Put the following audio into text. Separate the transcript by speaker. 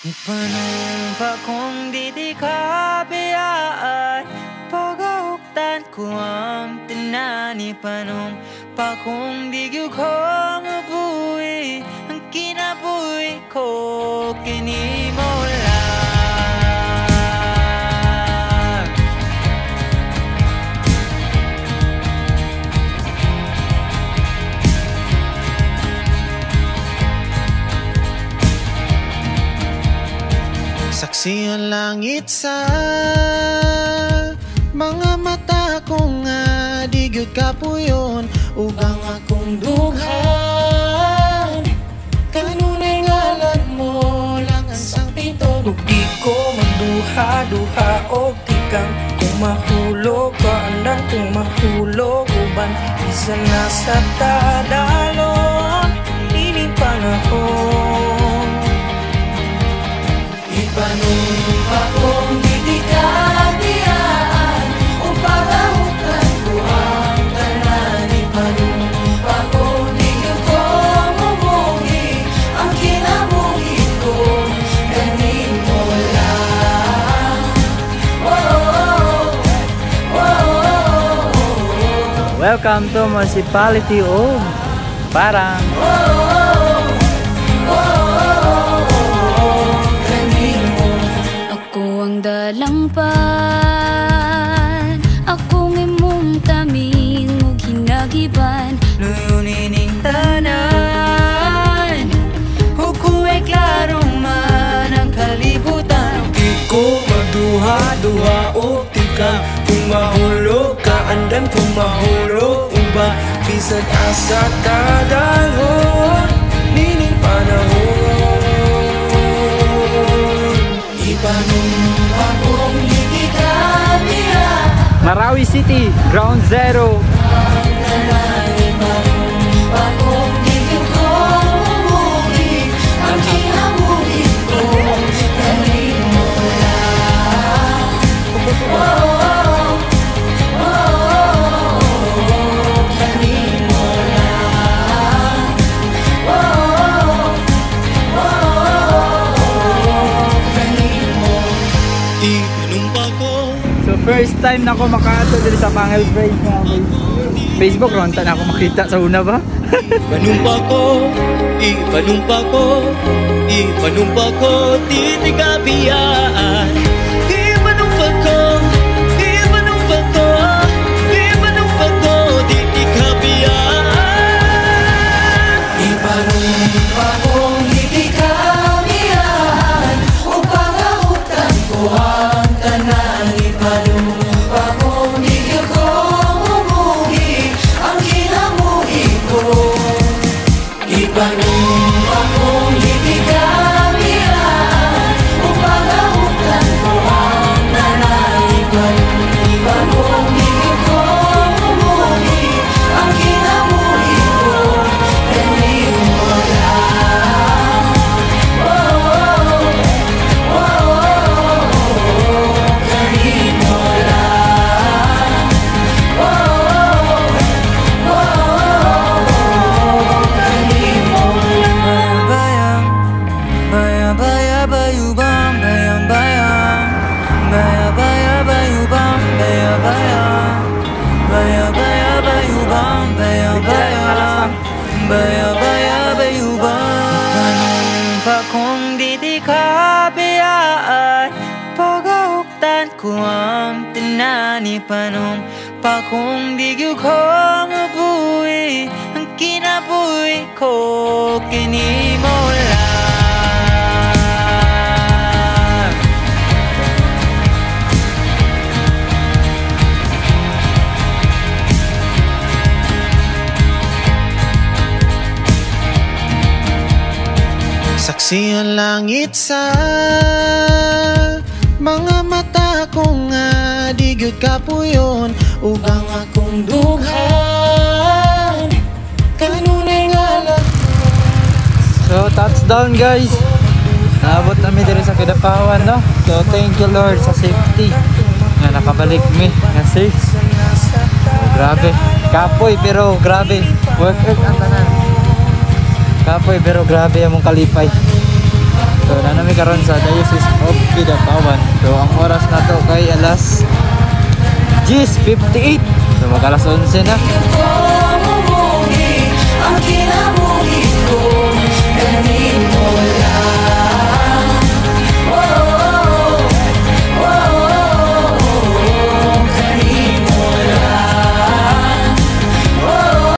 Speaker 1: Ipanumpa kong di kapayaan, pagahuktan ko ang tanan. Ipanumpa kong di ko mabuhi, ang kinabuhi ko kinimo lang.
Speaker 2: Saksi ang langit sa mga mata ko nga di gyud kapuyon, ug ang akong dughan kanunay ngalan mo lang ang sangpito.
Speaker 3: Ug di ko magduha-duha og tikang kung mahulog ka andan, kung mahulog uban isa na sa tadalon ining panahon.
Speaker 1: Ipanumpa kong di kapayaan, o pagahuktan ko ang tanan. Ipanumpa kong di ko mabuhi, ang kinabuhi ko kanimo lang.
Speaker 4: Welcome to Municipality of Parang.
Speaker 5: Dalangpan akong imong taming ug hinagiban,
Speaker 1: Luyunin ning tanan, huku'y klarong man ang kalibutan.
Speaker 3: Di ko magduha-duha og tikang kung mahulog ka andan, kung mahulog uban bisan asa tadalon nining panahon.
Speaker 1: Ipanumpa kong di kapayaan,
Speaker 4: Marawi City, Ground Zero.
Speaker 1: ipanumpa kong di ko mabuhi, ang kinabuhi ko kanimo lang. Kanimo lang. Kanimo.
Speaker 2: Ipanumpa ko
Speaker 4: So first time na ako makaato dito sa Pangil Bridge nga Facebook, ronta na ako makita sa una ba?
Speaker 2: Ipanumpa ko, ipanumpa ko, ipanumpa ko, di kapayaan. Ipanumpa ko, ipanumpa ko, ipanumpa ko, di kapayaan.
Speaker 1: Ipanumpa kong di kapayaan, o pagahuktan ko ang tanan. Ipanumpa kong di ko mabuhi, ang kinabuhi ko. Ipanumpa kong di kapayaan, o pagahuktan ko ang tanan. Ipanumpa kong di ko mabuhi, ang kinabuhi ko kanimo lang. Kanimo lang. Kanimo lang. Bayang, bayang, bayang, bayubang, bayang, bayang. Bayang, bayang, bayubang, bayang, bayang. Bayang, bayang, bayubang, bayang, bayang. Bayang, bayang, bayubang. Ipanumpa kong di kapayaan, pagahuktan ko ang tanan. Ipanumpa kong di ko mabuhi, ang kinabuhi ko kinimo lang.
Speaker 2: Saksi ang langit sa mga mata ko nga di gyud kapuyon, ug ang akong dughan kanunay ngalan.
Speaker 4: So touchdown guys. Naabot namin dito sa Kidapawan, no? So thank you Lord sa safety. Nga nakabalik mi nga safe. Oh, grabe. Kapoy pero grabe. Worth it ang tanan. Kapoy pero grabe among kalipay. So na nami karon sa Diocese of Kidapawan. So ang oras na to kay alas 10:58. So mag alas 11 na.